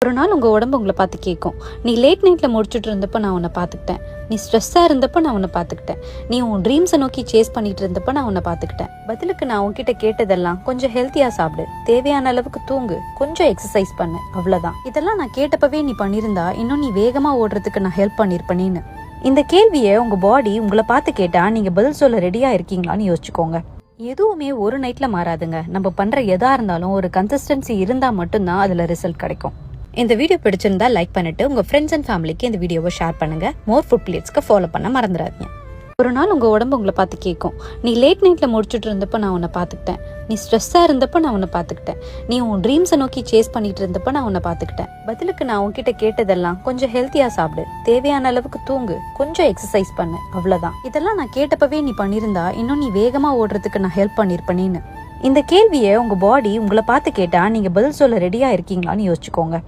ஒரு நாள் உங்கள் உடம்பு உங்களை பார்த்து கேட்கும், நீ லேட் நைட்டில் முடிச்சுட்டு இருந்தப்போ நான் உன்னை பார்த்துக்கிட்டேன், நீ ஸ்ட்ரெஸ்ஸாக இருந்தப்போ நான் உன்னை பார்த்துக்கிட்டேன், நீ உன் ட்ரீம்ஸை நோக்கி சேஸ் பண்ணிட்டு இருந்தப்போ நான் உன்னை பார்த்துக்கிட்டேன். பதிலுக்கு நான் உன்கிட்ட கேட்டதெல்லாம் கொஞ்சம் ஹெல்த்தியாக சாப்பிடு, தேவையான அளவுக்கு தூங்கு, கொஞ்சம் எக்ஸசைஸ் பண்ணு, அவ்வளோதான். இதெல்லாம் நான் கேட்டப்பவே நீ பண்ணியிருந்தா இன்னும் நீ வேகமாக ஓடுறதுக்கு நான் ஹெல்ப் பண்ணியிருப்பேன்னு. இந்த கேள்வியை உங்கள் பாடி உங்களை பார்த்து கேட்டால் நீங்கள் பதில் சொல்ல ரெடியாக இருக்கீங்களான்னு யோசிச்சுக்கோங்க. எதுவுமே ஒரு நைட்டில் மாறாதுங்க. நம்ம பண்ணுற எதா இருந்தாலும் ஒரு கன்சிஸ்டன்சி இருந்தால் மட்டும்தான் அதில் ரிசல்ட் கிடைக்கும். இந்த வீடியோ பிடிச்சிருந்தா லைக் பண்ணிட்டு உங்க ஃப்ரெண்ட்ஸ் அண்ட் ஃபேமிலிக்கு இந்த வீடியோவை ஷேர் பண்ணுங்க. மோர் ஃபுட் பிளேட்ஸ்க்கு ஃபாலோ பண்ண மறந்துடாதீங்க. ஒரு நாள் உங்க உடம்பு உங்களை பார்த்து கேட்கும், நீ லேட் நைட்ல முடிச்சுட்டு இருந்தப்போ நான் உன்னை பார்த்துக்கிட்டேன், நீ ஸ்ட்ரெஸ்ஸா இருந்தப்போ நான் உன்னை பார்த்துக்கிட்டேன், நீ உன் ட்ரீம்ஸை நோக்கி சேஸ் பண்ணிட்டு இருந்தப்போ நான் உன்னை பார்த்துக்கிட்டேன். பதிலுக்கு நான் உன்கிட்ட கேட்டதெல்லாம் கொஞ்சம் ஹெல்த்தியா சாப்பிடு, தேவையான அளவுக்கு தூங்கு, கொஞ்சம் எக்ஸசைஸ் பண்ணு, அவ்வளவுதான். இதெல்லாம் நான் கேட்டப்பவே நீ பண்ணியிருந்தா இன்னும் நீ வேகமா ஓடுறதுக்கு நான் ஹெல்ப் பண்ணியிருப்பேன்னு. இந்த கேள்வியை உங்க பாடி உங்களை பார்த்து கேட்டா நீங்க பதில் சொல்ல ரெடியா இருக்கீங்களான்னு யோசிச்சுக்கோங்க.